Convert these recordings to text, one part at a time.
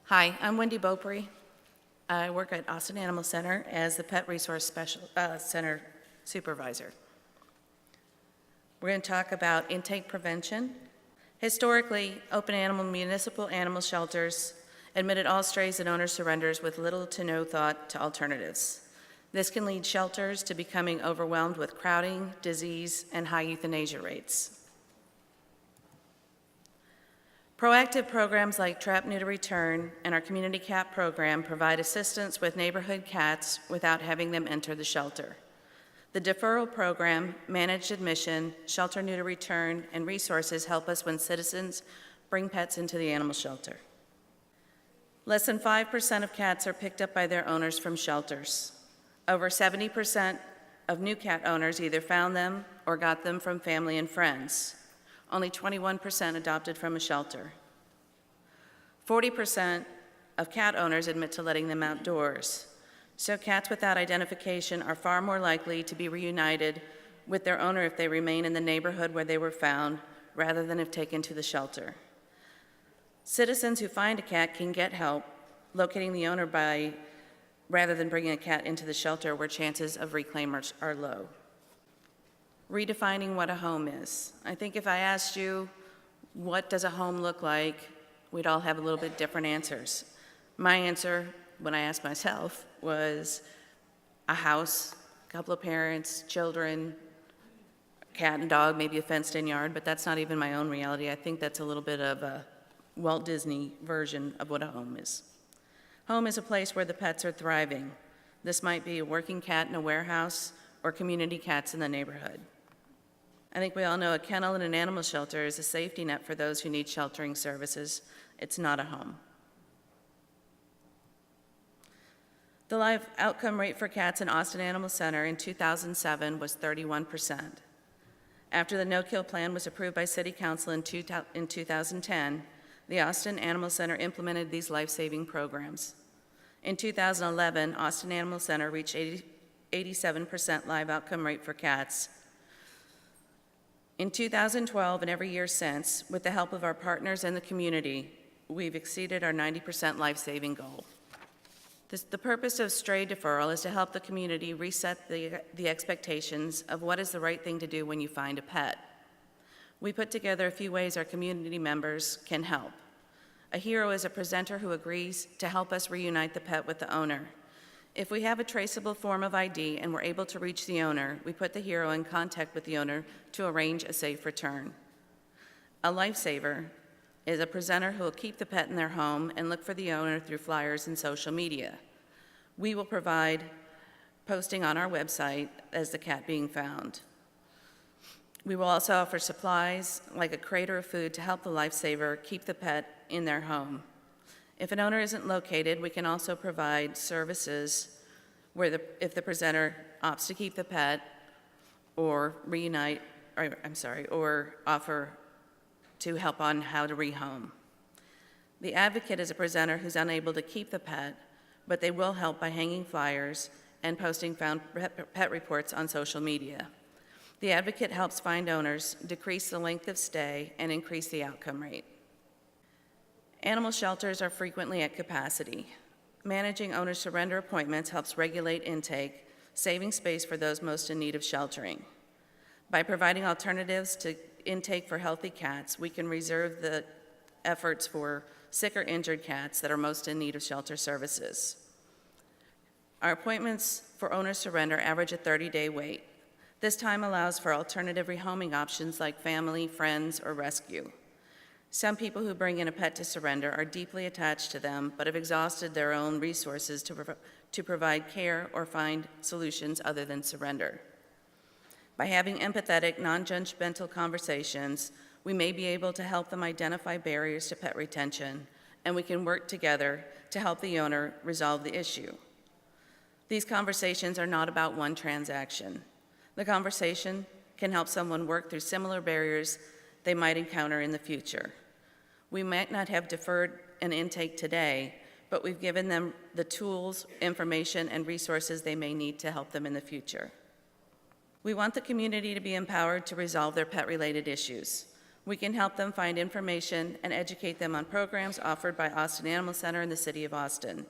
Hi, I'm Wendy Beaupre. I work at Austin Animal Center as the Pet Resource Center Supervisor. We're going to talk about intake prevention. Historically, open municipal animal shelters admitted all strays and owner surrenders with little to no thought to alternatives. This can lead shelters to becoming overwhelmed with crowding, disease, and high euthanasia rates. Proactive programs like Shelter-Neuter-Return and our community cat program provide assistance with neighborhood cats without having them enter the shelter. The deferral program, managed admission, Shelter-Neuter-Return, and resources help us when citizens bring pets into the animal shelter. Less than 5% of cats are picked up by their owners from shelters. Over 70% of new cat owners either found them or got them from family and friends. Only 21% adopted from a shelter. 40% of cat owners admit to letting them outdoors. So cats without identification are far more likely to be reunited with their owner if they remain in the neighborhood where they were found, rather than if taken to the shelter. Citizens who find a cat can get help locating the owner rather than bringing a cat into the shelter where chances of reclaim are low. Redefining what a home is. I think if I asked you, what does a home look like, we'd all have a little bit different answers. My answer, when I asked myself, was a house, a couple of parents, children, cat and dog, maybe a fenced-in yard, but that's not even my own reality. I think that's a little bit of a Walt Disney version of what a home is. Home is a place where the pets are thriving. This might be a working cat in a warehouse or community cats in the neighborhood. I think we all know a kennel in an animal shelter is a safety net for those who need sheltering services. It's not a home. The live outcome rate for cats in Austin Animal Center in 2007 was 31%. After the no-kill plan was approved by City Council in 2010, the Austin Animal Center implemented these life-saving programs. In 2011, Austin Animal Center reached 87% live outcome rate for cats. In 2012 and every year since, with the help of our partners and the community, we've exceeded our 90% life-saving goal. The purpose of stray deferral is to help the community reset the expectations of what is the right thing to do when you find a pet. We put together a few ways our community members can help. A hero is a presenter who agrees to help us reunite the pet with the owner. If we have a traceable form of ID and we're able to reach the owner, we put the hero in contact with the owner to arrange a safe return. A lifesaver is a presenter who will keep the pet in their home and look for the owner through flyers and social media. We will provide posting on our website as the cat being found. We will also offer supplies like a crate of food to help the lifesaver keep the pet in their home. If an owner isn't located, we can also provide services where if the presenter opts to keep the pet or or offer to help on how to rehome. The advocate is a presenter who's unable to keep the pet, but they will help by hanging flyers and posting found pet reports on social media. The advocate helps find owners, decrease the length of stay, and increase the outcome rate. Animal shelters are frequently at capacity. Managing owner surrender appointments helps regulate intake, saving space for those most in need of sheltering. By providing alternatives to intake for healthy cats, we can reserve the efforts for sick or injured cats that are most in need of shelter services. Our appointments for owner surrender average a 30-day wait. This time allows for alternative rehoming options like family, friends, or rescue. Some people who bring in a pet to surrender are deeply attached to them, but have exhausted their own resources to provide care or find solutions other than surrender. By having empathetic, non-judgmental conversations, we may be able to help them identify barriers to pet retention, and we can work together to help the owner resolve the issue. These conversations are not about one transaction. The conversation can help someone work through similar barriers they might encounter in the future. We might not have deferred an intake today, but we've given them the tools, information, and resources they may need to help them in the future. We want the community to be empowered to resolve their pet-related issues. We can help them find information and educate them on programs offered by Austin Animal Center in the city of Austin.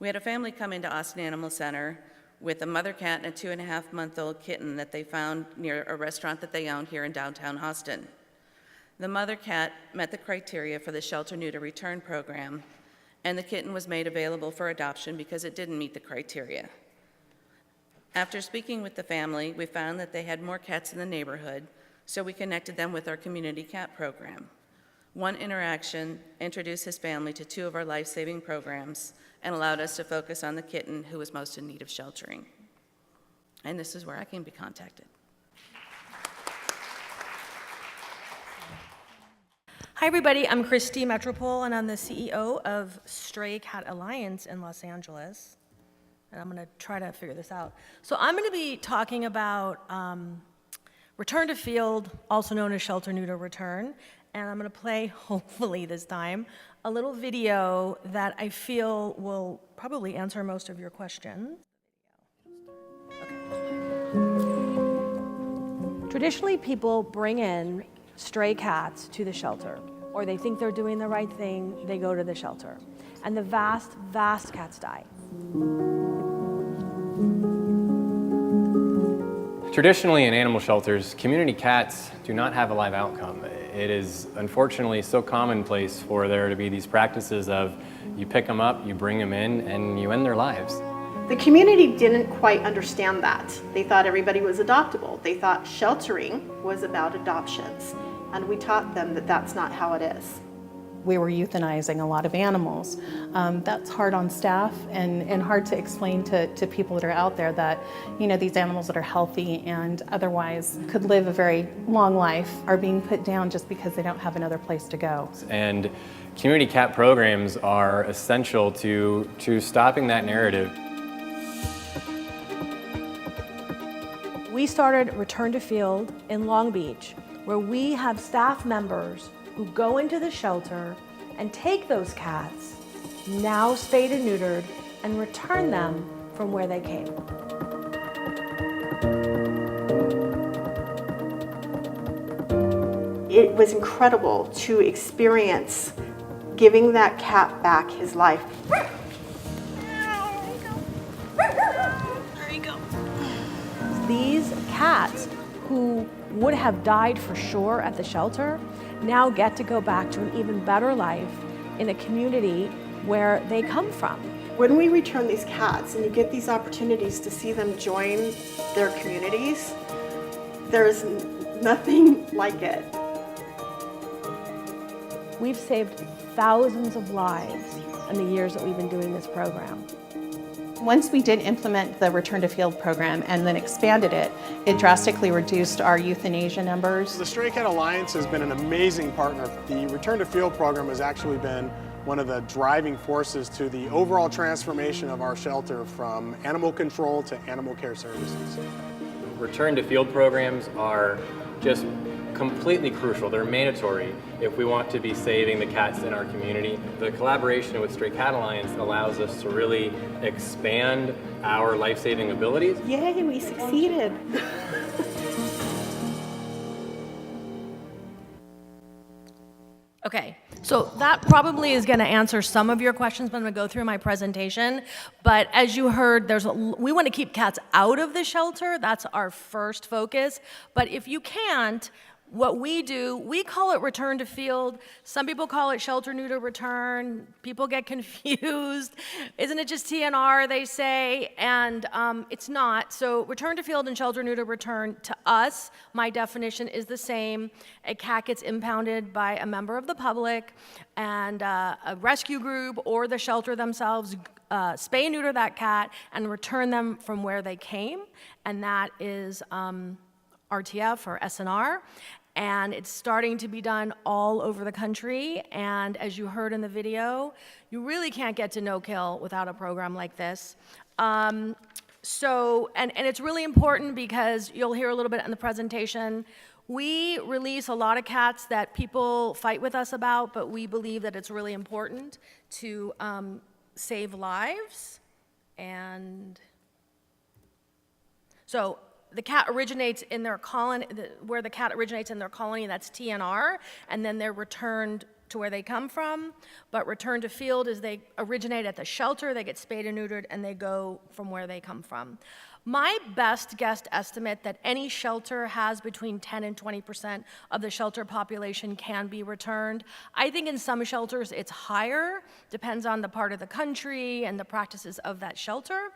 We had a family come into Austin Animal Center with a mother cat and a 2.5-month-old kitten that they found near a restaurant that they own here in downtown Austin. The mother cat met the criteria for the Shelter-Neuter-Return program, and the kitten was made available for adoption because it didn't meet the criteria. After speaking with the family, we found that they had more cats in the neighborhood, so we connected them with our community cat program. One interaction introduced his family to 2 of our life-saving programs and allowed us to focus on the kitten who was most in need of sheltering. And this is where I can be contacted. Hi, everybody. I'm Christy Metropole, and I'm the CEO of Stray Cat Alliance in Los Angeles. And I'm going to try to figure this out. So I'm going to be talking about return to field, also known as Shelter-Neuter-Return. And I'm going to play, hopefully this time, a little video that I feel will probably answer most of your questions. Okay. Traditionally, people bring in stray cats to the shelter, or they think they're doing the right thing, they go to the shelter. And the vast, vast cats die. Traditionally in animal shelters, community cats do not have a live outcome. It is unfortunately so commonplace for there to be these practices of you pick them up, you bring them in, and you end their lives. The community didn't quite understand that. They thought everybody was adoptable. They thought sheltering was about adoptions. And we taught them that that's not how it is. We were euthanizing a lot of animals. That's hard on staff and hard to explain to people that are out there that, you know, these animals that are healthy and otherwise could live a very long life are being put down just because they don't have another place to go. And community cat programs are essential to stopping that narrative. We started Return to Field in Long Beach, where we have staff members who go into the shelter and take those cats, now spayed and neutered, and return them from where they came. It was incredible to experience giving that cat back his life. These cats who would have died for sure at the shelter now get to go back to an even better life in a community where they come from. When we return these cats and you get these opportunities to see them join their communities, there's nothing like it. We've saved thousands of lives in the years that we've been doing this program. Once we did implement the Return to Field program and then expanded it, it drastically reduced our euthanasia numbers. The Stray Cat Alliance has been an amazing partner. The Return to Field program has actually been one of the driving forces to the overall transformation of our shelter from animal control to animal care services. Return to field programs are just completely crucial. They're mandatory if we want to be saving the cats in our community. The collaboration with Stray Cat Alliance allows us to really expand our life-saving abilities. Yay, we succeeded. Okay, so that probably is going to answer some of your questions, but I'm going to go through my presentation. But as you heard, we want to keep cats out of the shelter. That's our first focus. But if you can't, what we do, we call it return to field. Some people call it Shelter-Neuter-Return. People get confused. Isn't it just TNR, they say? And it's not. So return to field and Shelter-Neuter-Return, to us, my definition is the same. A cat gets impounded by a member of the public, and a rescue group or the shelter themselves spay and neuter that cat and return them from where they came, and that is RTF or SNR. And it's starting to be done all over the country. And as you heard in the video, you really can't get to no-kill without a program like this. And it's really important because you'll hear a little bit in the presentation. We release a lot of cats that people fight with us about, but we believe that it's really important to save lives. And so the cat originates in their colony, where the cat originates in their colony, that's TNR, and then they're returned to where they come from. But return to field is they originate at the shelter, they get spayed and neutered, and they go from where they come from. My best guess estimate that any shelter has between 10 and 20% of the shelter population can be returned. I think in some shelters it's higher, depends on the part of the country and the practices of that shelter.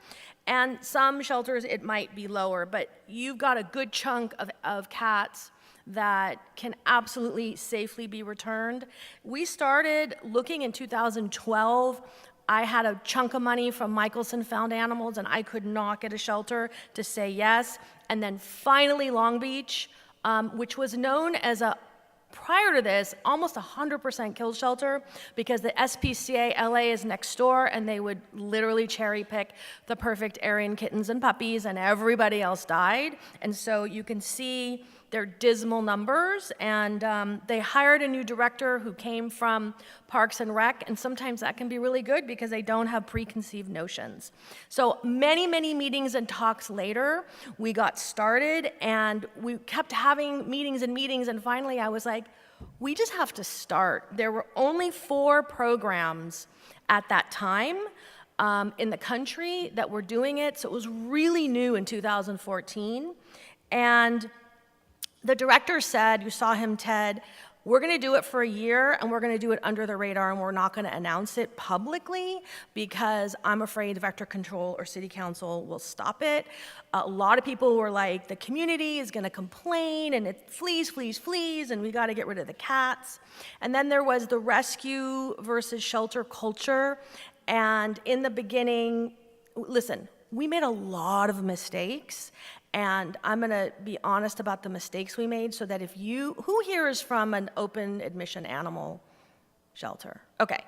And some shelters it might be lower, but you've got a good chunk of cats that can absolutely safely be returned. We started looking in 2012. I had a chunk of money from Michelson Found Animals, and I could not get a shelter to say yes. And then finally Long Beach, which was known as prior to this, almost 100% kill shelter, because the SPCA LA is next door, and they would literally cherry pick the perfect Aryan kittens and puppies, and everybody else died. And so you can see their dismal numbers, and they hired a new director who came from Parks and Rec, and sometimes that can be really good because they don't have preconceived notions. So many, many meetings and talks later, we got started, and we kept having meetings and meetings, and finally I was like, we just have to start. There were only 4 programs at that time in the country that were doing it, so it was really new in 2014, and the director said, you saw him, Ted, we're going to do it for a year, and we're going to do it under the radar, and we're not going to announce it publicly because I'm afraid vector control or city council will stop it. A lot of people were like, the community is going to complain, and it fleas, fleas, fleas, and we got to get rid of the cats. And then there was the rescue versus shelter culture, and in the beginning, listen, we made a lot of mistakes, and I'm gonna be honest about the mistakes we made so that who here is from an open admission animal shelter? Okay,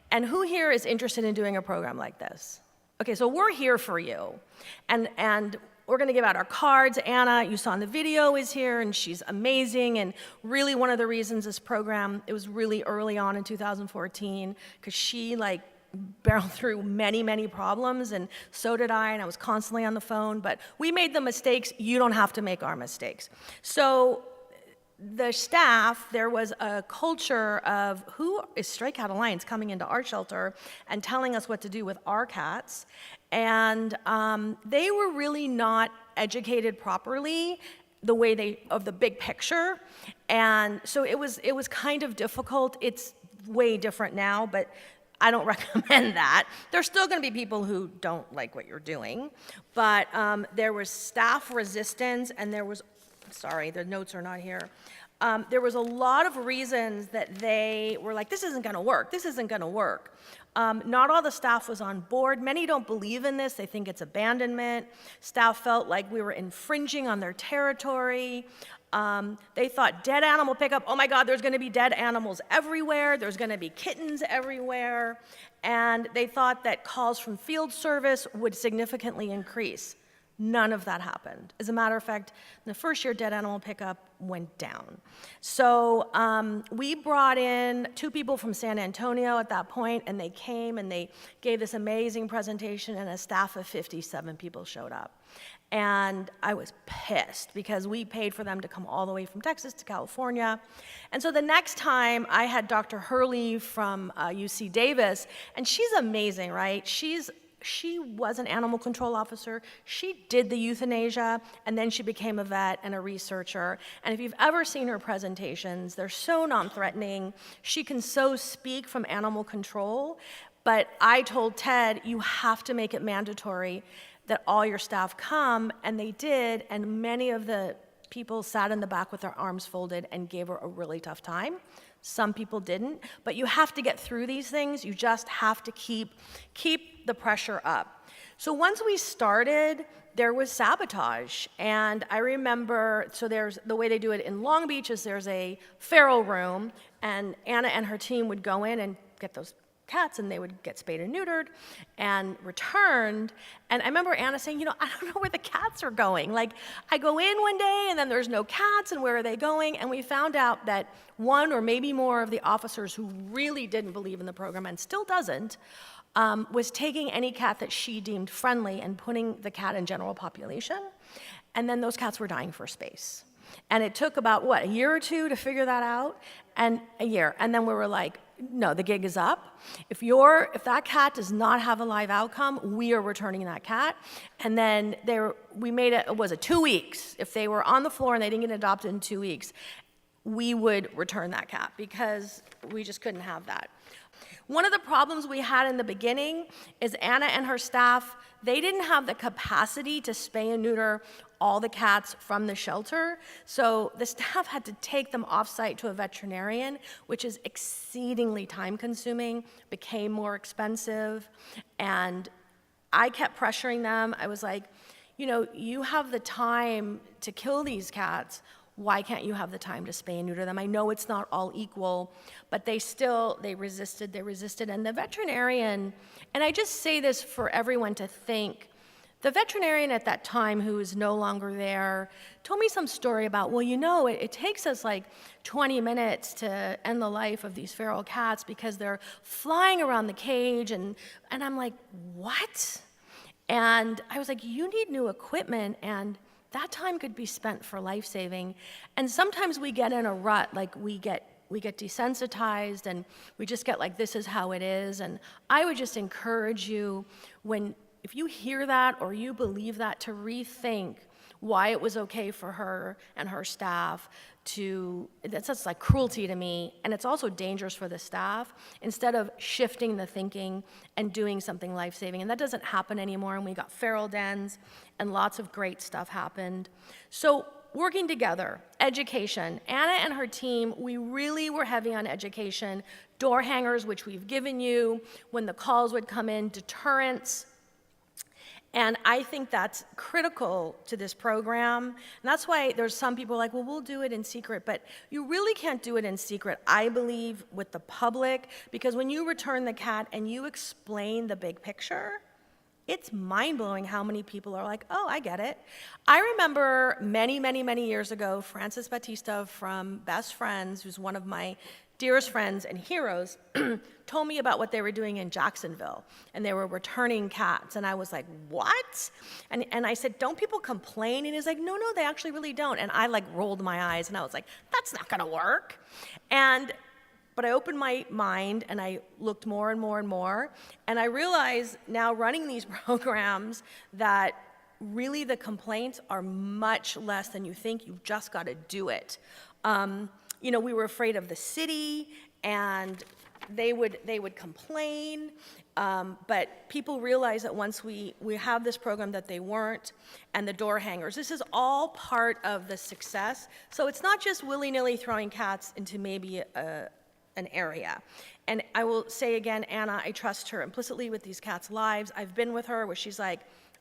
and who here is interested in doing a program like this? Okay, so we're here for you, and we're gonna give out our cards. Anna, you saw in the video, is here, and she's amazing, and really one of the reasons this program, it was really early on in 2014, because she barreled through many, many problems, and so did I, and I was constantly on the phone, but we made the mistakes. You don't have to make our mistakes. So the staff, there was a culture of who is Stray Cat Alliance coming into our shelter and telling us what to do with our cats, and they were really not educated properly the way of the big picture, and so it was kind of difficult. It's way different now, but I don't recommend that. There's still going to be people who don't like what you're doing, but there was staff resistance, and there was, sorry, the notes are not here. There was a lot of reasons that they were like, this isn't going to work, this isn't going to work. Not all the staff was on board. Many don't believe in this. They think it's abandonment. Staff felt like we were infringing on their territory. They thought dead animal pickup, oh my God, there's gonna be dead animals everywhere, there's gonna be kittens everywhere, and they thought that calls from field service would significantly increase. None of that happened. As a matter of fact, in the first year, dead animal pickup went down. So we brought in 2 people from San Antonio at that point, and they came and they gave this amazing presentation, and a staff of 57 people showed up. And I was pissed because we paid for them to come all the way from Texas to California. And so the next time I had Dr. Hurley from UC Davis, and she's amazing, right? She was an animal control officer. She did the euthanasia, and then she became a vet and a researcher. And if you've ever seen her presentations, they're so non-threatening. She can so speak from animal control. But I told Ted, you have to make it mandatory that all your staff come, and they did, and many of the people sat in the back with their arms folded and gave her a really tough time. Some people didn't, but you have to get through these things. You just have to keep the pressure up. So once we started, there was sabotage, and I remember, so there's, the way they do it in Long Beach is there's a feral room, and Anna and her team would go in and get those cats, and they would get spayed and neutered and returned. And I remember Anna saying, you know, I don't know where the cats are going. Like, I go in one day and then there's no cats, and where are they going? And we found out that one or maybe more of the officers who really didn't believe in the program and still doesn't, was taking any cat that she deemed friendly and putting the cat in general population. And then those cats were dying for space. And it took about, what, a year or two to figure that out? And a year. And then we were like, no, the gig is up. If that cat does not have a live outcome, we are returning that cat. And then we made it, was it 2 weeks? If they were on the floor and they didn't get adopted in 2 weeks, we would return that cat because we just couldn't have that. One of the problems we had in the beginning is Anna and her staff, they didn't have the capacity to spay and neuter all the cats from the shelter. So the staff had to take them off-site to a veterinarian, which is exceedingly time-consuming, became more expensive. And I kept pressuring them. I was like, you know, you have the time to kill these cats. Why can't you have the time to spay and neuter them? I know it's not all equal, but they resisted. And the veterinarian, and I just say this for everyone to think, the veterinarian at that time, who is no longer there, told me some story about, well, you know, it takes us like 20 minutes to end the life of these feral cats because they're flying around the cage, and I'm like, what? And I was like, you need new equipment, and that time could be spent for life-saving. And sometimes we get in a rut, like we get desensitized, and we just get like, this is how it is. And I would just encourage you, if you hear that or you believe that, to rethink why it was okay for her and her staff that's just like cruelty to me, and it's also dangerous for the staff, instead of shifting the thinking and doing something life-saving. And that doesn't happen anymore, and we got feral dens, and lots of great stuff happened. So working together, education. Anna and her team, we really were heavy on education, door hangers, which we've given you when the calls would come in, deterrence. And I think that's critical to this program. And that's why there's some people like, well, we'll do it in secret. But you really can't do it in secret, I believe, with the public. Because when you return the cat and you explain the big picture, it's mind-blowing how many people are like, oh, I get it. I remember many, many, many years ago, Francis Batista from Best Friends, who's one of my dearest friends and heroes, told me about what they were doing in Jacksonville, and they were returning cats, and I was like, what? And I said, don't people complain? And he's like, no, they actually really don't. And I like rolled my eyes, and I was like, that's not gonna work. But I opened my mind, and I looked more and more and more, and I realized now running these programs that really the complaints are much less than you think. You've just gotta do it. You know, we were afraid of the city, and they would complain, but people realize that once we have this program that they weren't, and the door hangers. This is all part of the success. So it's not just willy-nilly throwing cats into maybe an area. And I will say again, Anna, I trust her implicitly with these cats' lives. I've been with her where she's like,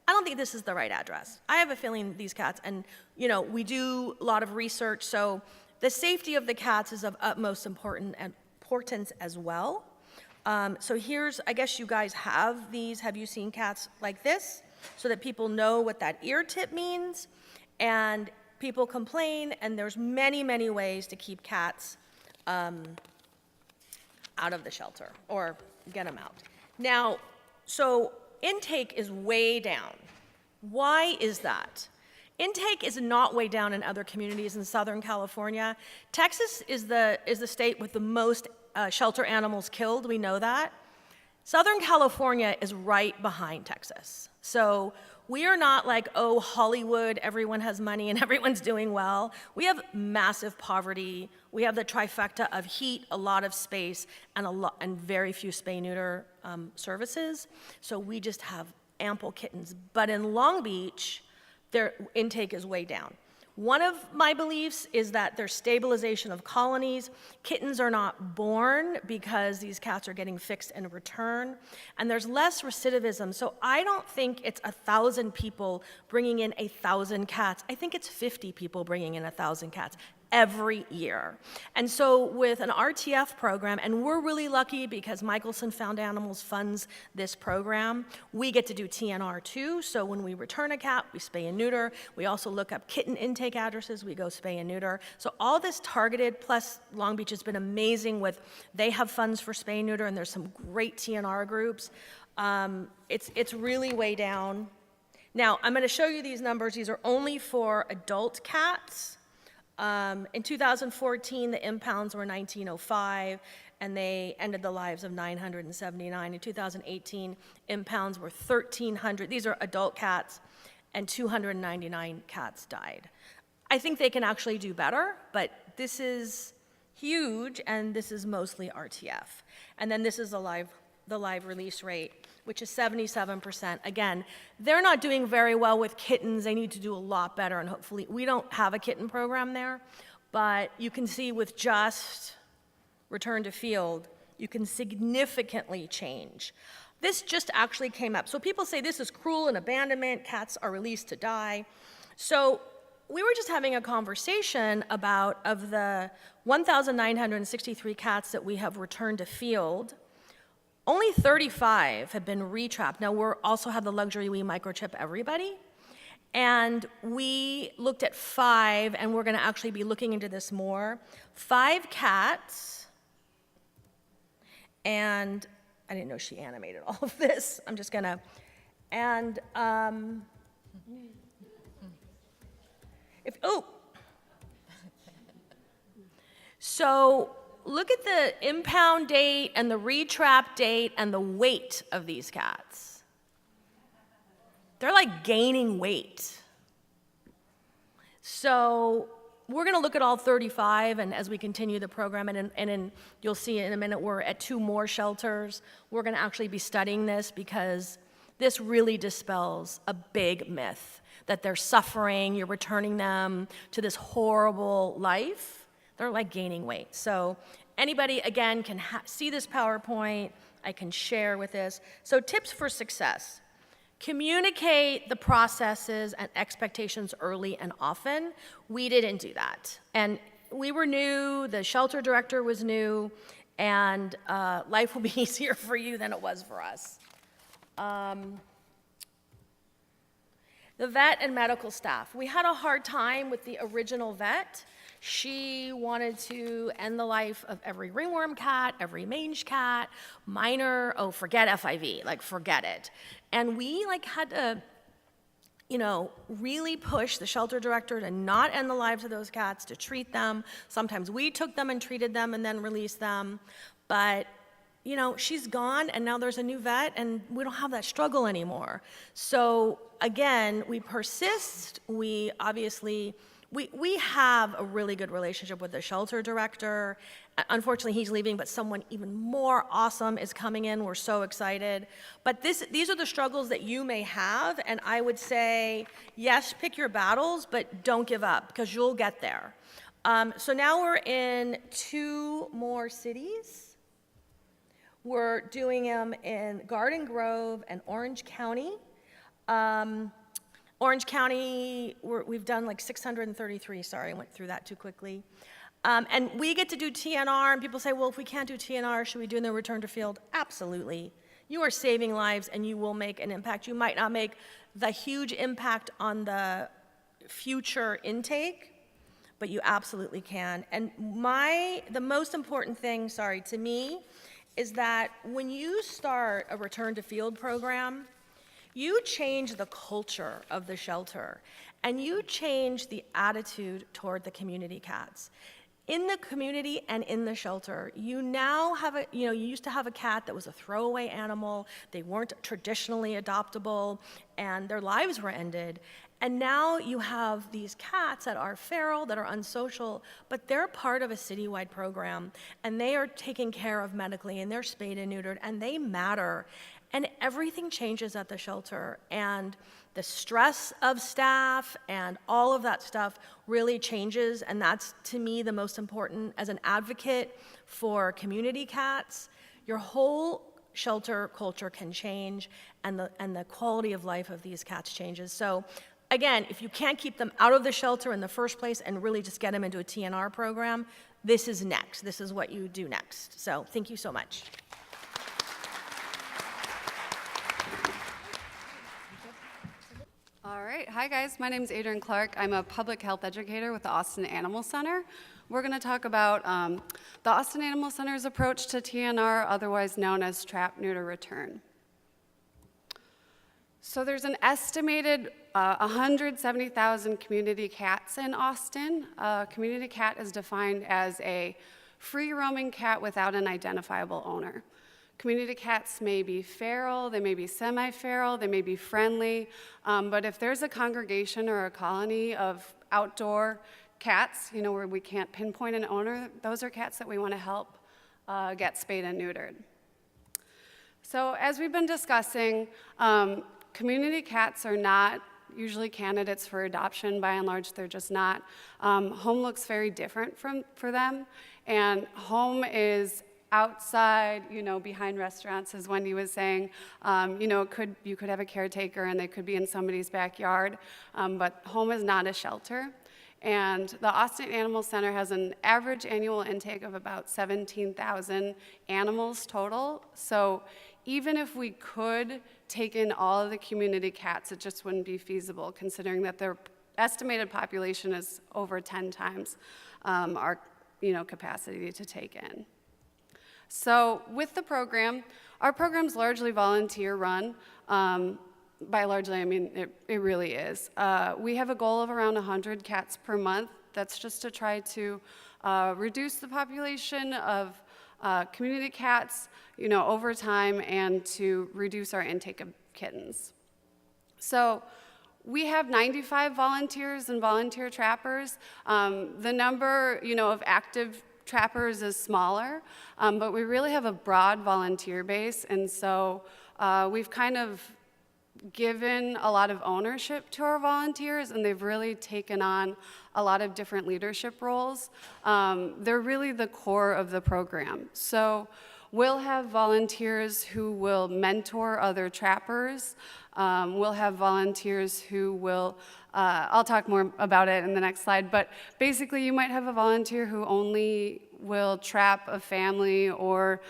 I don't think this is the right address. I have a feeling these cats, and you know, we do a lot of research, so the safety of the cats is of utmost importance as well. So here's, I guess you guys have these. Have you seen cats like this? So that people know what that ear tip means. And people complain, and there's many, many ways to keep cats out of the shelter or get them out. Now, so intake is way down. Why is that? Intake is not way down in other communities in Southern California. Texas is the state with the most shelter animals killed, we know that. Southern California is right behind Texas. So we are not like, oh, Hollywood, everyone has money and everyone's doing well. We have massive poverty. We have the trifecta of heat, a lot of space, and very few spay-neuter services. So we just have ample kittens. But in Long Beach, their intake is way down. One of my beliefs is that there's stabilization of colonies. Kittens are not born because these cats are getting fixed in return, and there's less recidivism. So I don't think it's 1,000 people bringing in 1,000 cats. I think it's 50 people bringing in 1,000 cats every year. And so with an RTF program, and we're really lucky because Michelson Found Animals funds this program, we get to do TNR too. So when we return a cat, we spay and neuter. We also look up kitten intake addresses, we go spay and neuter. So all this targeted, plus Long Beach has been amazing with, they have funds for spay and neuter, and there's some great TNR groups. It's really way down. Now, I'm going to show you these numbers. These are only for adult cats. In 2014, the impounds were 1905, and they ended the lives of 979. In 2018, impounds were 1,300. These are adult cats, and 299 cats died. I think they can actually do better, but this is huge, and this is mostly RTF. And then this is the live release rate, which is 77%. Again, they're not doing very well with kittens. They need to do a lot better, and hopefully, we don't have a kitten program there, but you can see with just return to field, you can significantly change. This just actually came up. So people say this is cruel and abandonment, cats are released to die. So we were just having a conversation about, of the 1,963 cats that we have returned to field, only 35 have been retrapped. Now, we also have the luxury, we microchip everybody. And we looked at 5, and we're going to actually be looking into this more. 5 cats, and I didn't know she animated all of this. I'm just going to, and so look at the impound date and the retrap date and the weight of these cats. They're like gaining weight. So we're going to look at all 35, and as we continue the program, and you'll see in a minute, we're at 2 more shelters. We're going to actually be studying this because this really dispels a big myth that they're suffering, you're returning them to this horrible life. They're like gaining weight. So anybody, again, can see this PowerPoint. I can share with this. So tips for success. Communicate the processes and expectations early and often. We didn't do that. And we were new, the shelter director was new, and life will be easier for you than it was for us. The vet and medical staff. We had a hard time with the original vet. She wanted to end the life of every ringworm cat, every mange cat, minor, forget FIV, like forget it. And we had to, really push the shelter director to not end the lives of those cats, to treat them. Sometimes we took them and treated them and then released them. But she's gone, and now there's a new vet, and we don't have that struggle anymore. So again, we persist. We obviously, we have a really good relationship with the shelter director. Unfortunately, he's leaving, but someone even more awesome is coming in. We're so excited. But these are the struggles that you may have, and I would say, yes, pick your battles, but don't give up, because you'll get there. So now we're in 2 more cities. We're doing them in Garden Grove and Orange County. Orange County, we've done like 633, sorry, I went through that too quickly. And we get to do TNR, and people say, well, if we can't do TNR, should we do the return to field? Absolutely. You are saving lives, and you will make an impact. You might not make the huge impact on the future intake, but you absolutely can. And the most important thing, to me, is that when you start a return to field program, you change the culture of the shelter, and you change the attitude toward the community cats. In the community and in the shelter, you now have you used to have a cat that was a throwaway animal, they weren't traditionally adoptable, and their lives were ended. And now you have these cats that are feral, that are unsocial, but they're part of a citywide program, and they are taken care of medically, and they're spayed and neutered, and they matter. And everything changes at the shelter, and the stress of staff and all of that stuff really changes, and that's, to me, the most important. As an advocate for community cats, your whole shelter culture can change, and the quality of life of these cats changes. So again, if you can't keep them out of the shelter in the first place and really just get them into a TNR program, this is next. This is what you do next. So thank you so much. All right, hi guys, my name is Adrienne Clark. I'm a public health educator with the Austin Animal Center. We're going to talk about the Austin Animal Center's approach to TNR, otherwise known as Trap, Neuter, Return. So there's an estimated 170,000 community cats in Austin. A community cat is defined as a free-roaming cat without an identifiable owner. Community cats may be feral, they may be semi-feral, they may be friendly, but if there's a congregation or a colony of outdoor cats, where we can't pinpoint an owner, those are cats that we want to help get spayed and neutered. So as we've been discussing, community cats are not usually candidates for adoption. By and large, they're just not. Home looks very different for them, and home is outside, behind restaurants, as Wendy was saying. You could have a caretaker and they could be in somebody's backyard, but home is not a shelter. And the Austin Animal Center has an average annual intake of about 17,000 animals total. So even if we could take in all of the community cats, it just wouldn't be feasible, considering that their estimated population is over 10 times our capacity to take in. So with the program, our program's largely volunteer run. By largely, I mean it really is. We have a goal of around 100 cats per month. That's just to try to reduce the population of community cats, over time, and to reduce our intake of kittens. So we have 95 volunteers and volunteer trappers. The number, of active trappers is smaller, but we really have a broad volunteer base, and so we've kind of given a lot of ownership to our volunteers, and they've really taken on a lot of different leadership roles. They're really the core of the program. So we'll have volunteers who will mentor other trappers. We'll have volunteers who will, I'll talk more about it in the next slide, but basically you might have a volunteer who only will trap a family or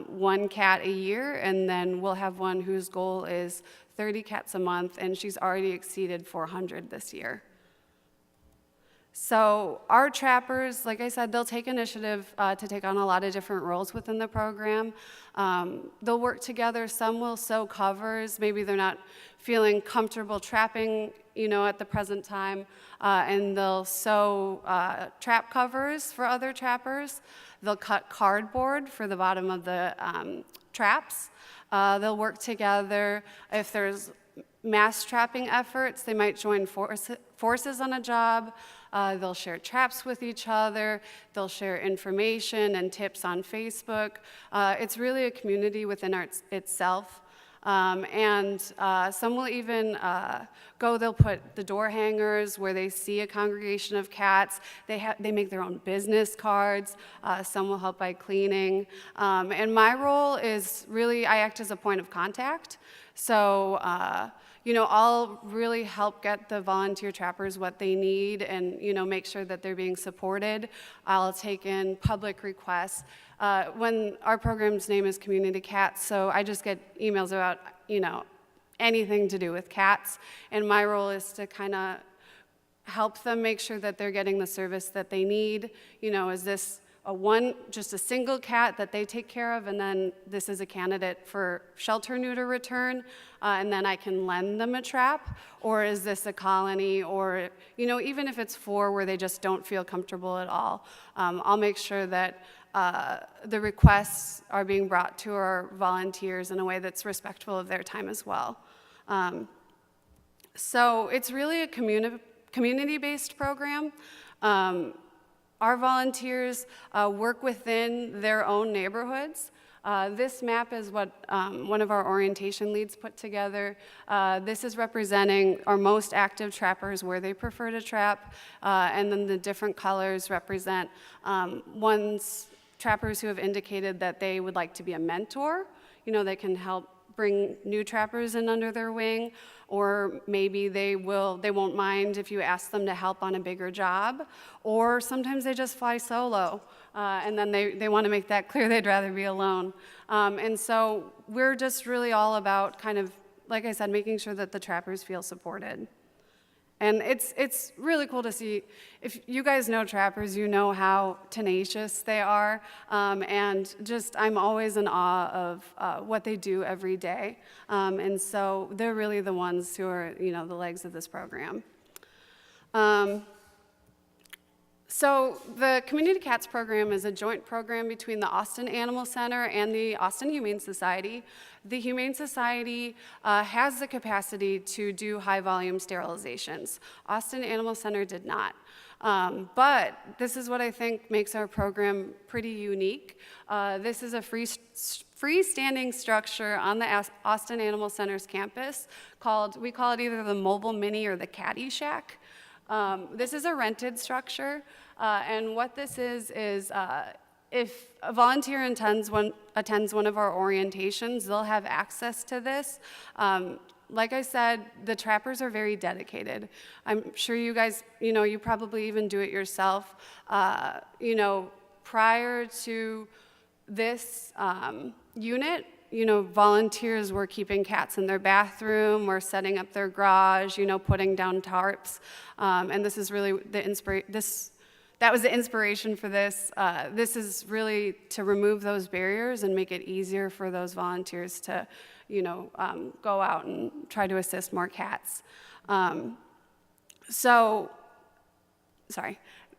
one cat a year, and then we'll have one whose goal is 30 cats a month, and she's already exceeded 400 this year. So our trappers, like I said, they'll take initiative to take on a lot of different roles within the program. They'll work together. Some will sew covers. Maybe they're not feeling comfortable trapping, at the present time, and they'll sew trap covers for other trappers. They'll cut cardboard for the bottom of the traps. They'll work together. If there's mass trapping efforts, they might join forces on a job. They'll share traps with each other. They'll share information and tips on Facebook. It's really a community within itself. And some will even they'll put the door hangers where they see a congregation of cats. They make their own business cards. Some will help by cleaning. And my role is really, I act as a point of contact. So, I'll really help get the volunteer trappers what they need and, make sure that they're being supported. I'll take in public requests. When our program's name is Community Cats, so I just get emails about, anything to do with cats. And my role is to kind of help them make sure that they're getting the service that they need. Is this just a single cat that they take care of, and then this is a candidate for Shelter-Neuter-Return, and then I can lend them a trap? Or is this a colony, or, even if it's 4 where they just don't feel comfortable at all, I'll make sure that the requests are being brought to our volunteers in a way that's respectful of their time as well. So it's really a community-based program. Our volunteers work within their own neighborhoods. This map is what one of our orientation leads put together. This is representing our most active trappers, where they prefer to trap, and then the different colors represent trappers who have indicated that they would like to be a mentor. They can help bring new trappers in under their wing, or maybe they won't mind if you ask them to help on a bigger job, or sometimes they just fly solo, and then they want to make that clear they'd rather be alone. And so we're just really all about kind of, like I said, making sure that the trappers feel supported. And it's really cool to see. If you guys know trappers, you know how tenacious they are. And just, I'm always in awe of what they do every day. And so they're really the ones who are, the legs of this program. So the Community Cats program is a joint program between the Austin Animal Center and the Austin Humane Society. The Humane Society has the capacity to do high-volume sterilizations. Austin Animal Center did not. But this is what I think makes our program pretty unique. This is a freestanding structure on the Austin Animal Center's campus we call it either the Mobile Mini or the Caddy Shack. This is a rented structure, and what this is if a volunteer attends one of our orientations, they'll have access to this. Like I said, the trappers are very dedicated. I'm sure you guys, you probably even do it yourself. Prior to this unit, volunteers were keeping cats in their bathroom or setting up their garage, putting down tarps. And this is really that was the inspiration for this. This is really to remove those barriers and make it easier for those volunteers to, go out and try to assist more cats.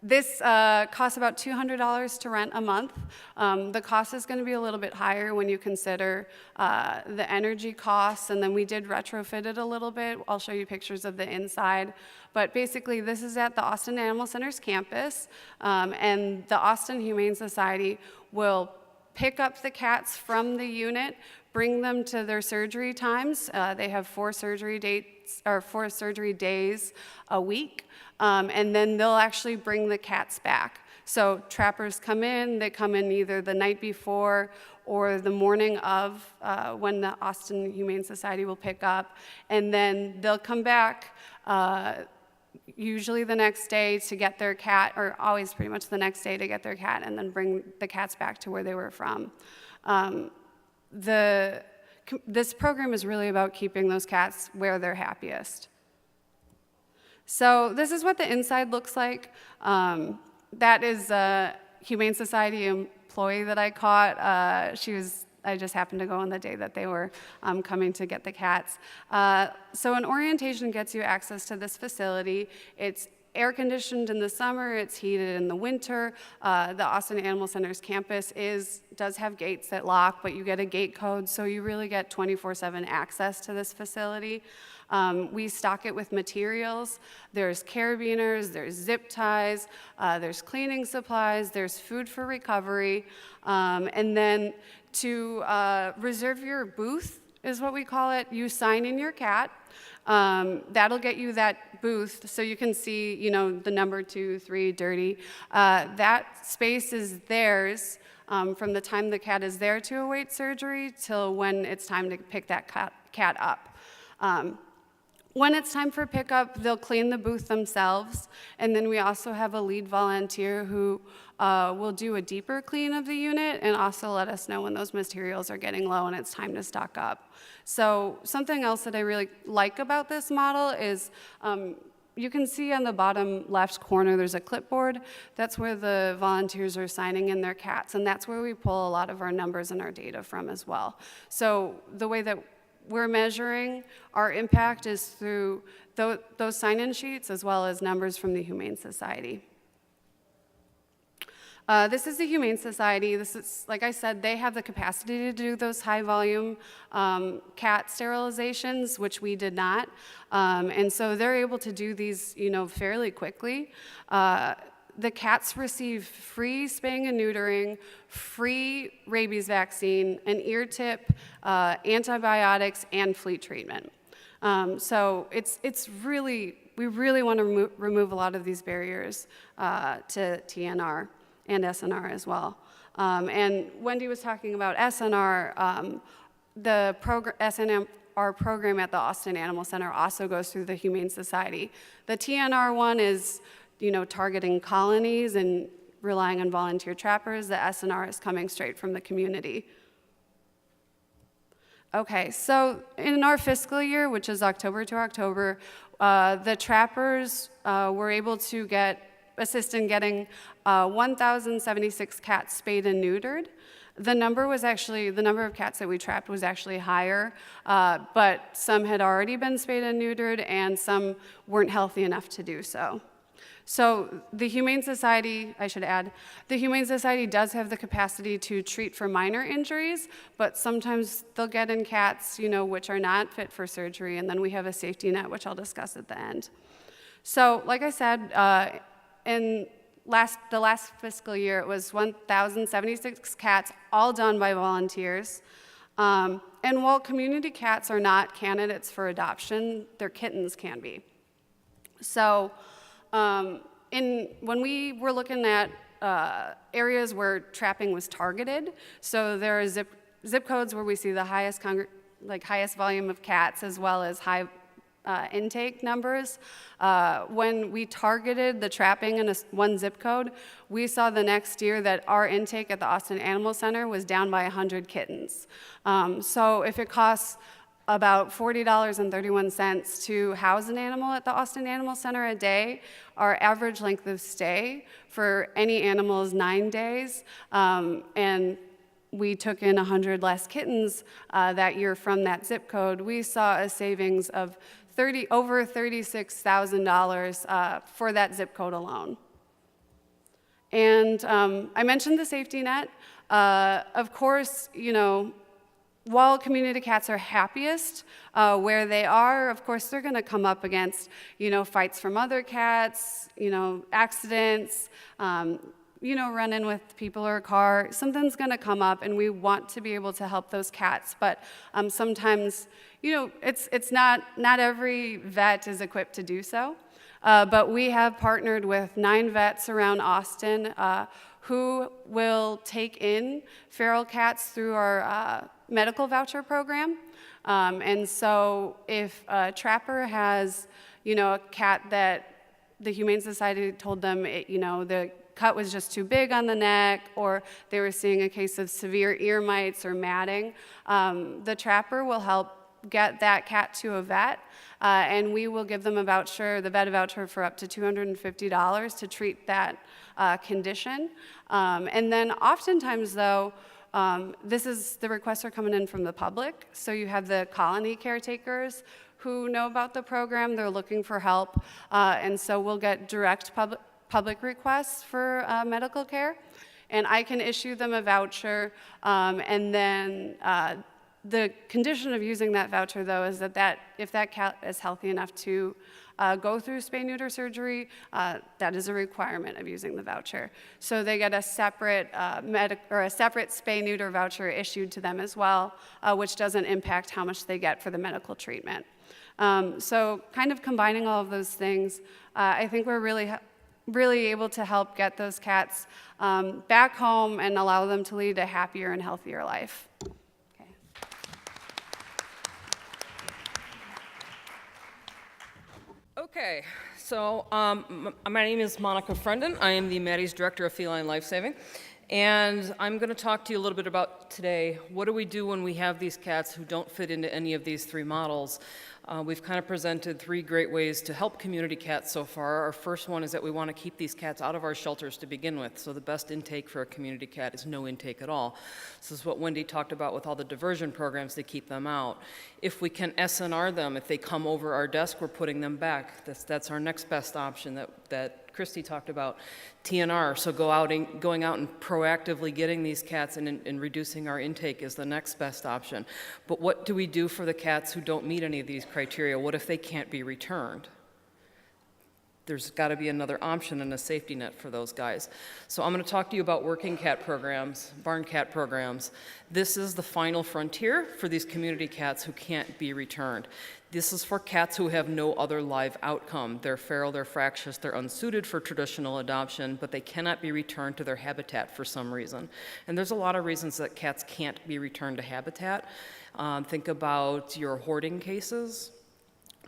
This costs about $200 to rent a month. The cost is going to be a little bit higher when you consider the energy costs, and then we did retrofit it a little bit. I'll show you pictures of the inside. But basically, this is at the Austin Animal Center's campus, and the Austin Humane Society will pick up the cats from the unit, bring them to their surgery times. They have 4 surgery days a week. And then they'll actually bring the cats back. So trappers come in, they come in either the night before or the morning of when the Austin Humane Society will pick up, and then they'll come back usually the next day to get their cat, or always pretty much the next day to get their cat, and then bring the cats back to where they were from. This program is really about keeping those cats where they're happiest. So this is what the inside looks like. That is a Humane Society employee that I caught. I just happened to go on the day that they were coming to get the cats. So an orientation gets you access to this facility. It's air conditioned in the summer, it's heated in the winter. The Austin Animal Center's campus does have gates that lock, but you get a gate code, so you really get 24/7 access to this facility. We stock it with materials. There's carabiners, there's zip ties, there's cleaning supplies, there's food for recovery, and then to reserve your booth is what we call it. You sign in your cat. That'll get you that booth so you can see, the number 2, 3, dirty. That space is theirs from the time the cat is there to await surgery till when it's time to pick that cat up. When it's time for pickup, they'll clean the booth themselves, and then we also have a lead volunteer who will do a deeper clean of the unit and also let us know when those materials are getting low and it's time to stock up. So something else that I really like about this model is you can see on the bottom left corner there's a clipboard. That's where the volunteers are signing in their cats, and that's where we pull a lot of our numbers and our data from as well. So the way that we're measuring our impact is through those sign-in sheets as well as numbers from the Humane Society. This is the Humane Society. This is, like I said, they have the capacity to do those high-volume cat sterilizations, which we did not. And so they're able to do these, fairly quickly. The cats receive free spaying and neutering, free rabies vaccine, an ear tip, antibiotics, and flea treatment. So it's really, we really want to remove a lot of these barriers to TNR and SNR as well. And Wendy was talking about SNR. The SNR program at the Austin Animal Center also goes through the Humane Society. The TNR one is targeting colonies and relying on volunteer trappers. The SNR is coming straight from the community. Okay, so in our fiscal year, which is October to October, the trappers were able to assist in getting 1,076 cats spayed and neutered. The number of cats that we trapped was actually higher, but some had already been spayed and neutered, and some weren't healthy enough to do so. So the Humane Society, I should add, the Humane Society does have the capacity to treat for minor injuries, but sometimes they'll get in cats, which are not fit for surgery, and then we have a safety net, which I'll discuss at the end. So, like I said, in the last fiscal year, it was 1,076 cats, all done by volunteers. And while community cats are not candidates for adoption, their kittens can be. So, when we were looking at areas where trapping was targeted, so there are zip codes where we see the highest volume of cats, as well as high intake numbers. When we targeted the trapping in one zip code, we saw the next year that our intake at the Austin Animal Center was down by 100 kittens. So if it costs about $40.31 to house an animal at the Austin Animal Center a day, our average length of stay for any animal is 9 days, and we took in 100 less kittens that year from that zip code. We saw a savings of over $36,000 for that zip code alone. And I mentioned the safety net. Of course, while community cats are happiest where they are, of course, they're going to come up against, fights from other cats, accidents, run in with people or a car. Something's going to come up, and we want to be able to help those cats. But sometimes, it's not every vet is equipped to do so. But we have partnered with 9 vets around Austin who will take in feral cats through our medical voucher program. And so if a trapper has, a cat that the Humane Society told them, the cut was just too big on the neck, or they were seeing a case of severe ear mites or matting, the trapper will help get that cat to a vet, and we will give them the vet voucher for up to $250 to treat that condition. And then oftentimes, though, the requests are coming in from the public. So you have the colony caretakers who know about the program. They're looking for help. And so we'll get direct public requests for medical care. And I can issue them a voucher. And then the condition of using that voucher, though, is that if that cat is healthy enough to go through spay-neuter surgery, that is a requirement of using the voucher. So they get a separate spay-neuter voucher issued to them as well, which doesn't impact how much they get for the medical treatment. So kind of combining all of those things, I think we're really able to help get those cats back home and allow them to lead a happier and healthier life. Okay, so my name is Monica Frendon. I am the Maddie's Director of Feline Lifesaving, and I'm going to talk to you a little bit about today, what do we do when we have these cats who don't fit into any of these 3 models? We've kind of presented 3 great ways to help community cats so far. Our first one is that we want to keep these cats out of our shelters to begin with, so the best intake for a community cat is no intake at all. This is what Wendy talked about with all the diversion programs to keep them out. If we can SNR them, if they come over our desk, we're putting them back. That's our next best option that Christy talked about. TNR, so going out and proactively getting these cats and reducing our intake is the next best option. But what do we do for the cats who don't meet any of these criteria? What if they can't be returned? There's got to be another option and a safety net for those guys. So I'm going to talk to you about working cat programs, barn cat programs. This is the final frontier for these community cats who can't be returned. This is for cats who have no other live outcome. They're feral, they're fractious, they're unsuited for traditional adoption, but they cannot be returned to their habitat for some reason. And there's a lot of reasons that cats can't be returned to habitat. Think about your hoarding cases.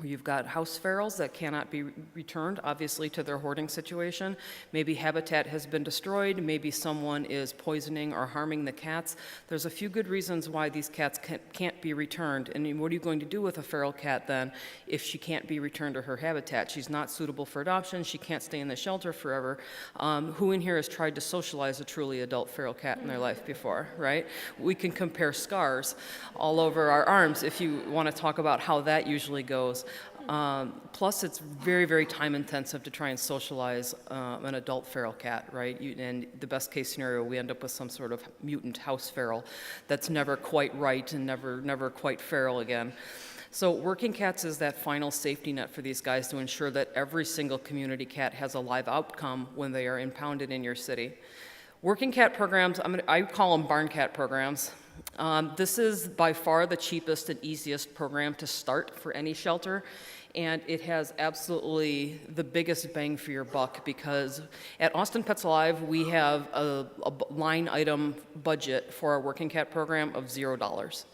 You've got house ferals that cannot be returned, obviously, to their hoarding situation. Maybe habitat has been destroyed. Maybe someone is poisoning or harming the cats. There's a few good reasons why these cats can't be returned. And what are you going to do with a feral cat then if she can't be returned to her habitat? She's not suitable for adoption. She can't stay in the shelter forever. Who in here has tried to socialize a truly adult feral cat in their life before, right? We can compare scars all over our arms if you want to talk about how that usually goes. Plus, it's very, very time intensive to try and socialize an adult feral cat, right? And the best case scenario, we end up with some sort of mutant house feral that's never quite right and never quite feral again. So working cats is that final safety net for these guys to ensure that every single community cat has a live outcome when they are impounded in your city. Working cat programs, I call them barn cat programs. This is by far the cheapest and easiest program to start for any shelter, and it has absolutely the biggest bang for your buck because at Austin Pets Alive, we have a line item budget for our working cat program of $0.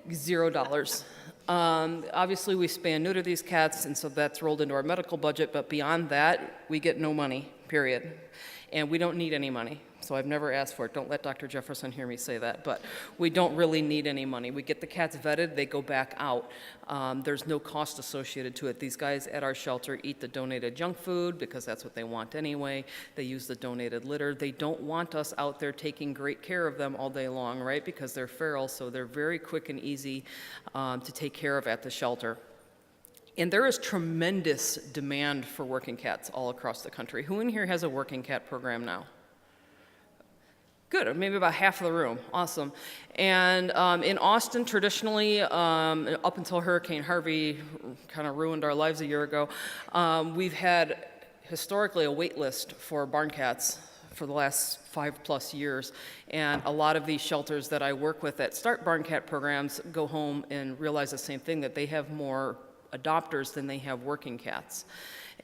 $0. Obviously, we spay and neuter these cats, and so that's rolled into our medical budget, but beyond that, we get no money, period. And we don't need any money, so I've never asked for it. Don't let Dr. Jefferson hear me say that, but we don't really need any money. We get the cats vetted, they go back out. There's no cost associated to it. These guys at our shelter eat the donated junk food because that's what they want anyway. They use the donated litter. They don't want us out there taking great care of them all day long, right? Because they're feral, so they're very quick and easy to take care of at the shelter. And there is tremendous demand for working cats all across the country. Who in here has a working cat program now? Good, maybe about half of the room. Awesome. And in Austin, traditionally, up until Hurricane Harvey kind of ruined our lives a year ago, we've had historically a wait list for barn cats for the last 5+ years. And a lot of these shelters that I work with that start barn cat programs go home and realize the same thing, that they have more adopters than they have working cats.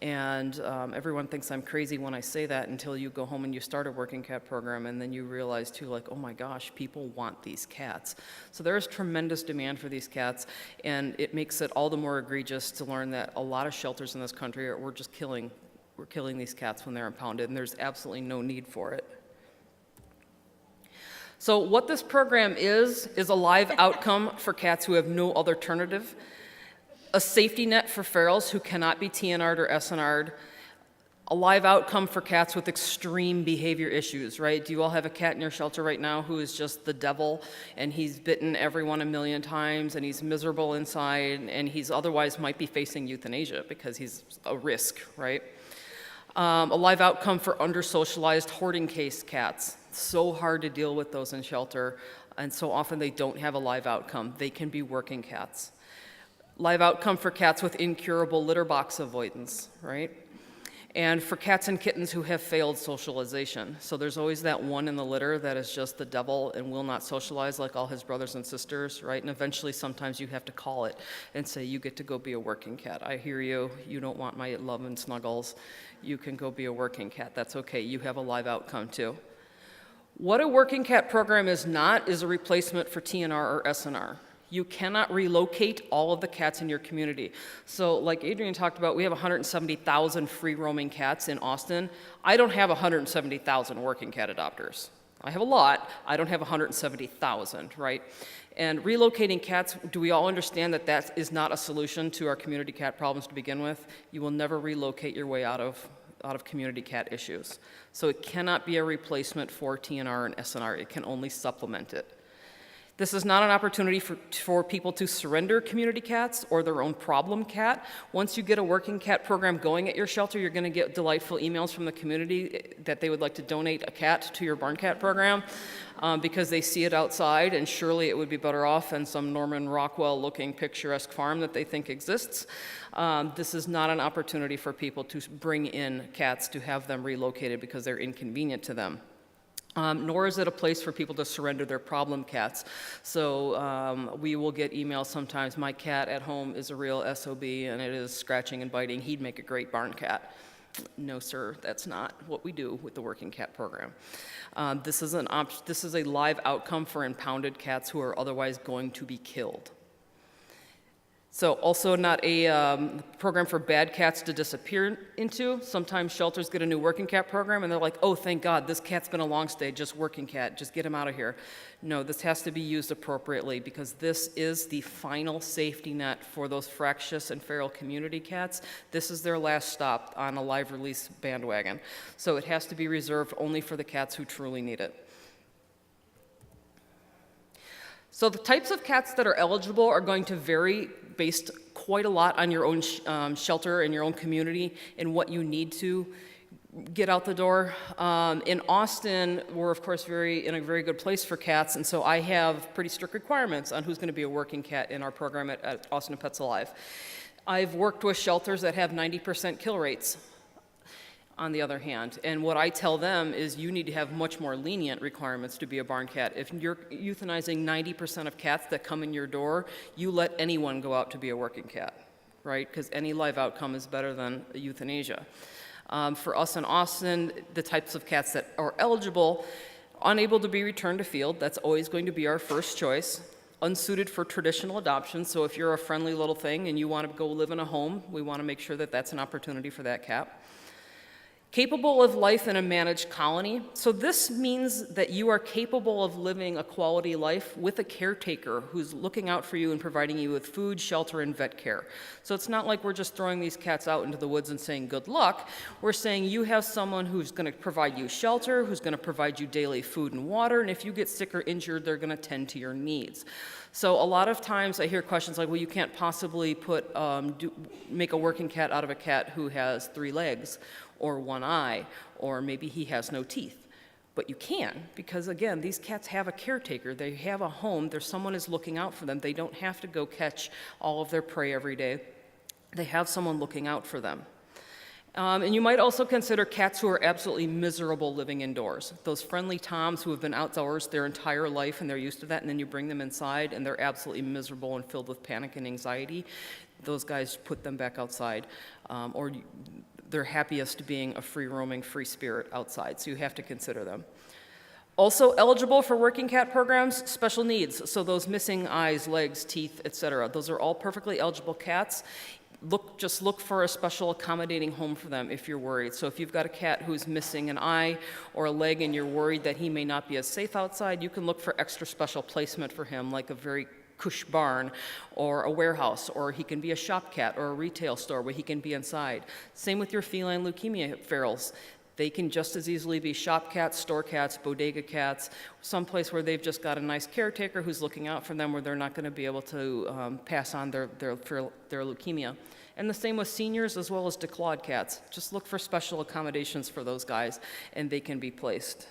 And everyone thinks I'm crazy when I say that until you go home and you start a working cat program, and then you realize too, like, oh my gosh, people want these cats. So there is tremendous demand for these cats, and it makes it all the more egregious to learn that a lot of shelters in this country we're killing these cats when they're impounded, and there's absolutely no need for it. So what this program is a live outcome for cats who have no other alternative, a safety net for ferals who cannot be TNR'd or SNR'd, a live outcome for cats with extreme behavior issues, right? Do you all have a cat in your shelter right now who is just the devil, and he's bitten everyone 1,000,000 times, and he's miserable inside, and he's otherwise might be facing euthanasia because he's a risk, right? A live outcome for under-socialized hoarding case cats. So hard to deal with those in shelter, and so often they don't have a live outcome. They can be working cats. Live outcome for cats with incurable litter box avoidance, right? And for cats and kittens who have failed socialization. So there's always that one in the litter that is just the devil and will not socialize like all his brothers and sisters, right? And eventually sometimes you have to call it and say, you get to go be a working cat. I hear you. You don't want my love and snuggles. You can go be a working cat. That's okay. You have a live outcome too. What a working cat program is not is a replacement for TNR or SNR. You cannot relocate all of the cats in your community. So like Adrian talked about, we have 170,000 free roaming cats in Austin. I don't have 170,000 working cat adopters. I have a lot, I don't have 170,000, right? And relocating cats, do we all understand that that is not a solution to our community cat problems to begin with? You will never relocate your way out of community cat issues. So it cannot be a replacement for TNR and SNR, it can only supplement it. This is not an opportunity for people to surrender community cats or their own problem cat. Once you get a working cat program going at your shelter, you're going to get delightful emails from the community that they would like to donate a cat to your barn cat program because they see it outside, and surely it would be better off than some Norman Rockwell-looking picturesque farm that they think exists. This is not an opportunity for people to bring in cats to have them relocated because they're inconvenient to them. Nor is it a place for people to surrender their problem cats. So we will get emails sometimes, my cat at home is a real SOB and it is scratching and biting. He'd make a great barn cat. No, sir, that's not what we do with the working cat program. This is a live outcome for impounded cats who are otherwise going to be killed. So also not a program for bad cats to disappear into. Sometimes shelters get a new working cat program and they're like, oh, thank God, this cat's been a long stay, just working cat, just get him out of here. No, this has to be used appropriately because this is the final safety net for those fractious and feral community cats. This is their last stop on a live release bandwagon. So it has to be reserved only for the cats who truly need it. So the types of cats that are eligible are going to vary based quite a lot on your own shelter and your own community and what you need to get out the door. In Austin, we're of course in a very good place for cats, and so I have pretty strict requirements on who's going to be a working cat in our program at Austin Pets Alive. I've worked with shelters that have 90% kill rates, on the other hand. And what I tell them is you need to have much more lenient requirements to be a barn cat. If you're euthanizing 90% of cats that come in your door, you let anyone go out to be a working cat, right? Because any live outcome is better than euthanasia. For us in Austin, the types of cats that are eligible, unable to be returned to field, that's always going to be our first choice. Unsuited for traditional adoption, so if you're a friendly little thing and you want to go live in a home, we want to make sure that that's an opportunity for that cat. Capable of life in a managed colony. So this means that you are capable of living a quality life with a caretaker who's looking out for you and providing you with food, shelter, and vet care. So it's not like we're just throwing these cats out into the woods and saying good luck. We're saying you have someone who's going to provide you shelter, who's going to provide you daily food and water, and if you get sick or injured, they're going to tend to your needs. So a lot of times I hear questions like, well, you can't possibly make a working cat out of a cat who has 3 legs or 1 eye, or maybe he has no teeth. But you can, because again, these cats have a caretaker. They have a home. There's someone is looking out for them. They don't have to go catch all of their prey every day. They have someone looking out for them. And you might also consider cats who are absolutely miserable living indoors. Those friendly toms who have been outdoors their entire life and they're used to that, and then you bring them inside and they're absolutely miserable and filled with panic and anxiety. Those guys, put them back outside. Or they're happiest being a free-roaming, free spirit outside, so you have to consider them. Also eligible for working cat programs, special needs. So those missing eyes, legs, teeth, etc. Those are all perfectly eligible cats. Just look for a special accommodating home for them if you're worried. So if you've got a cat who's missing an eye or a leg and you're worried that he may not be as safe outside, you can look for extra special placement for him, like a very cush barn or a warehouse, or he can be a shop cat or a retail store where he can be inside. Same with your feline leukemia ferals. They can just as easily be shop cats, store cats, bodega cats, someplace where they've just got a nice caretaker who's looking out for them where they're not going to be able to pass on their leukemia. And the same with seniors as well as declawed cats. Just look for special accommodations for those guys and they can be placed.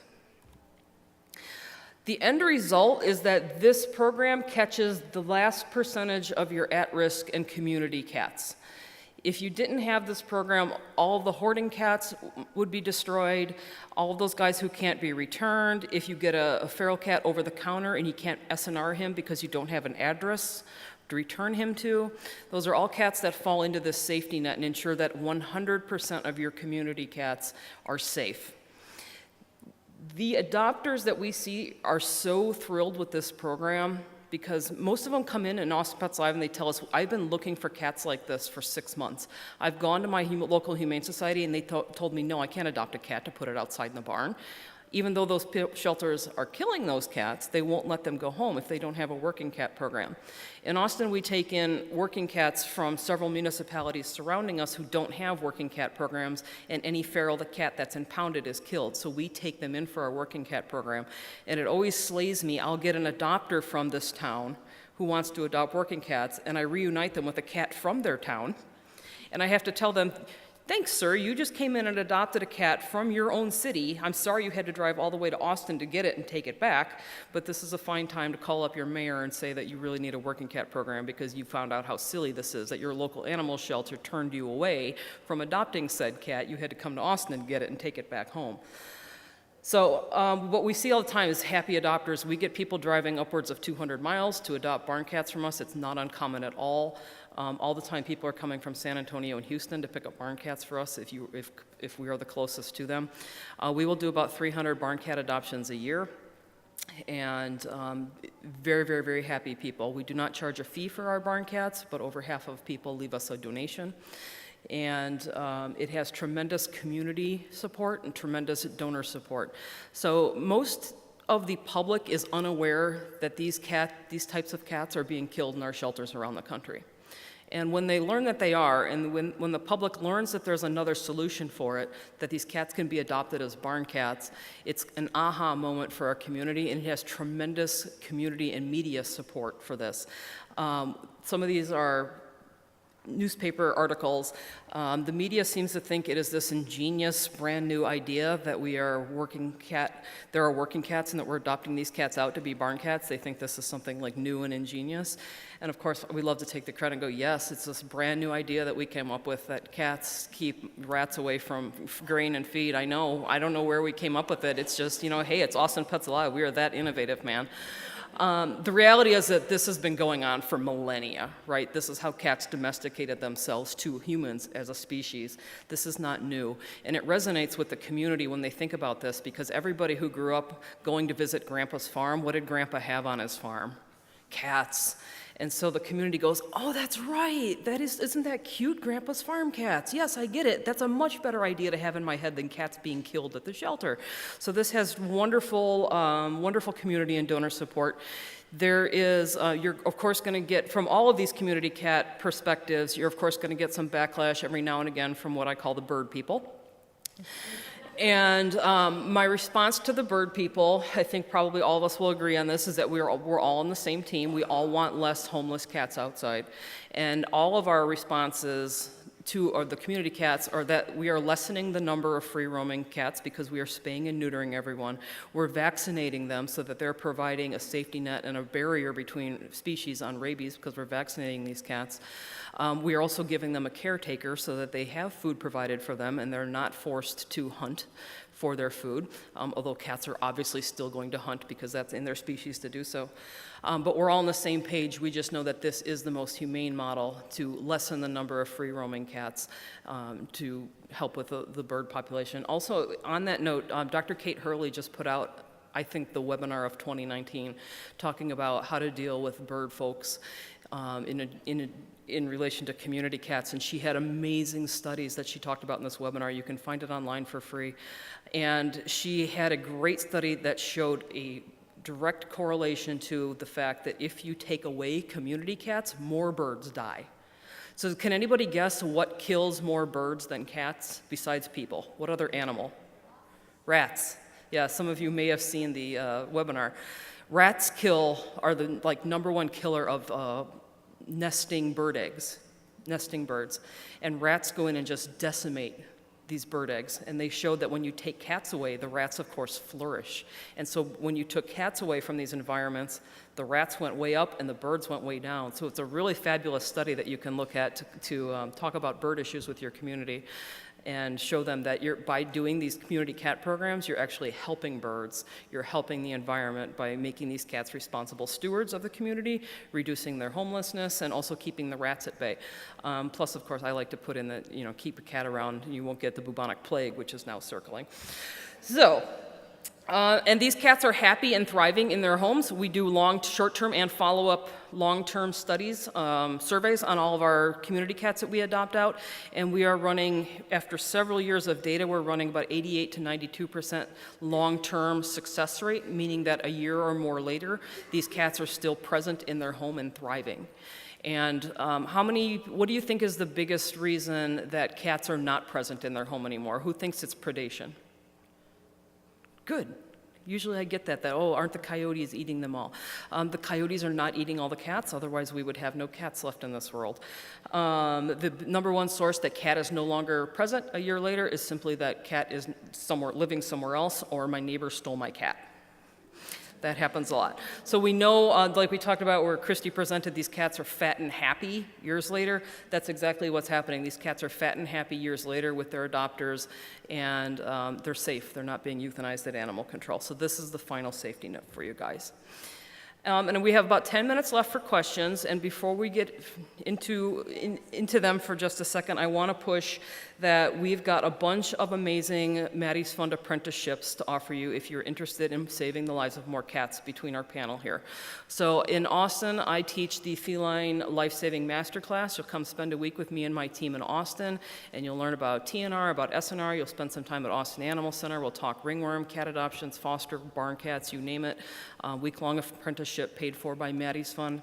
The end result is that this program catches the last percentage of your at-risk and community cats. If you didn't have this program, all of the hoarding cats would be destroyed, all of those guys who can't be returned. If you get a feral cat over the counter and you can't SNR him because you don't have an address to return him to, those are all cats that fall into this safety net and ensure that 100% of your community cats are safe. The adopters that we see are so thrilled with this program because most of them come in Austin Pets Live and they tell us, I've been looking for cats like this for 6 months. I've gone to my local humane society and they told me, no, I can't adopt a cat to put it outside in the barn. Even though those shelters are killing those cats, they won't let them go home if they don't have a working cat program. In Austin, we take in working cats from several municipalities surrounding us who don't have working cat programs, and any feral cat that's impounded is killed. So we take them in for our working cat program. And it always slays me. I'll get an adopter from this town who wants to adopt working cats, and I reunite them with a cat from their town. And I have to tell them, thanks, sir. You just came in and adopted a cat from your own city. I'm sorry you had to drive all the way to Austin to get it and take it back, but this is a fine time to call up your mayor and say that you really need a working cat program because you found out how silly this is, that your local animal shelter turned you away from adopting said cat. You had to come to Austin and get it and take it back home. So what we see all the time is happy adopters. We get people driving upwards of 200 miles to adopt barn cats from us. It's not uncommon at all. All the time people are coming from San Antonio and Houston to pick up barn cats for us if we are the closest to them. We will do about 300 barn cat adoptions a year. and very, very, very happy people. We do not charge a fee for our barn cats, but over half of people leave us a donation. And it has tremendous community support and tremendous donor support. So most of the public is unaware that these types of cats are being killed in our shelters around the country. And when they learn that they are, and when the public learns that there's another solution for it, that these cats can be adopted as barn cats, it's an aha moment for our community, and it has tremendous community and media support for this. Some of these are newspaper articles. The media seems to think it is this ingenious, brand new idea that there are working cats and that we're adopting these cats out to be barn cats. They think this is something like new and ingenious. And of course, we love to take the credit and go, yes, it's this brand new idea that we came up with, that cats keep rats away from grain and feed. I know, I don't know where we came up with it. It's just, hey, it's Austin Pets Alive. We are that innovative, man. The reality is that this has been going on for millennia, right? This is how cats domesticated themselves to humans as a species. This is not new. And it resonates with the community when they think about this, because everybody who grew up going to visit Grandpa's farm, what did Grandpa have on his farm? Cats. And so the community goes, oh, that's right. Isn't that cute, Grandpa's farm cats? Yes, I get it. That's a much better idea to have in my head than cats being killed at the shelter. So this has wonderful, wonderful community and donor support. There is, you're of course going to get, from all of these community cat perspectives, you're of course going to get some backlash every now and again from what I call the bird people. And my response to the bird people, I think probably all of us will agree on this, is that we're all on the same team. We all want less homeless cats outside. And all of our responses to the community cats are that we are lessening the number of free-roaming cats because we are spaying and neutering everyone. We're vaccinating them so that they're providing a safety net and a barrier between species on rabies because we're vaccinating these cats. We are also giving them a caretaker so that they have food provided for them and they're not forced to hunt for their food, although cats are obviously still going to hunt because that's in their species to do so. But we're all on the same page. We just know that this is the most humane model to lessen the number of free-roaming cats to help with the bird population. Also, on that note, Dr. Kate Hurley just put out, I think, the webinar of 2019, talking about how to deal with bird folks in relation to community cats, and she had amazing studies that she talked about in this webinar. You can find it online for free. And she had a great study that showed a direct correlation to the fact that if you take away community cats, more birds die. So can anybody guess what kills more birds than cats besides people? What other animal? Rats. Yeah, some of you may have seen the webinar. Rats are the number one killer of nesting bird eggs, nesting birds. And rats go in and just decimate these bird eggs. And they showed that when you take cats away, the rats, of course, flourish. And so when you took cats away from these environments, the rats went way up and the birds went way down. So it's a really fabulous study that you can look at to talk about bird issues with your community and show them that by doing these community cat programs, you're actually helping birds. You're helping the environment by making these cats responsible stewards of the community, reducing their homelessness, and also keeping the rats at bay. Plus, of course, I like to put in that, keep a cat around, you won't get the bubonic plague, which is now circling. So, and these cats are happy and thriving in their homes. We do short-term and follow-up long-term studies, surveys on all of our community cats that we adopt out. And we are running, after several years of data, we're running about 88 to 92% long-term success rate, meaning that a year or more later, these cats are still present in their home and thriving. And what do you think is the biggest reason that cats are not present in their home anymore? Who thinks it's predation? Good. Usually I get that, aren't the coyotes eating them all? The coyotes are not eating all the cats, otherwise we would have no cats left in this world. The number one source that cat is no longer present a year later is simply that cat is living somewhere else, or my neighbor stole my cat. That happens a lot. So we know, like we talked about where Christy presented, these cats are fat and happy years later. That's exactly what's happening. These cats are fat and happy years later with their adopters, and they're safe. They're not being euthanized at animal control. So this is the final safety net for you guys. And we have about 10 minutes left for questions, and before we get into them for just a second, I want to push that we've got a bunch of amazing Maddie's Fund apprenticeships to offer you if you're interested in saving the lives of more cats between our panel here. So in Austin, I teach the Feline Life-Saving Masterclass. You'll come spend a week with me and my team in Austin, and you'll learn about TNR, about SNR. You'll spend some time at Austin Animal Center. We'll talk ringworm, cat adoptions, foster, barn cats, you name it. Week-long apprenticeship paid for by Maddie's Fund.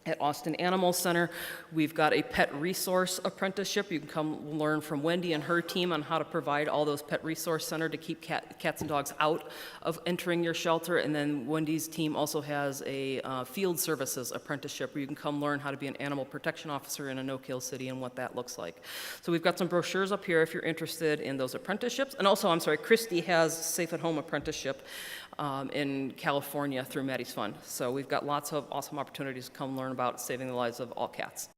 At Austin Animal Center, we've got a pet resource apprenticeship. You can come learn from Wendy and her team on how to provide all those pet resource center to keep cats and dogs out of entering your shelter. And then Wendy's team also has a field services apprenticeship where you can come learn how to be an animal protection officer in a no-kill city and what that looks like. So we've got some brochures up here if you're interested in those apprenticeships. And also, I'm sorry, Christy has Safe at Home apprenticeship in California through Maddie's Fund. So we've got lots of awesome opportunities to come learn about saving the lives of all cats.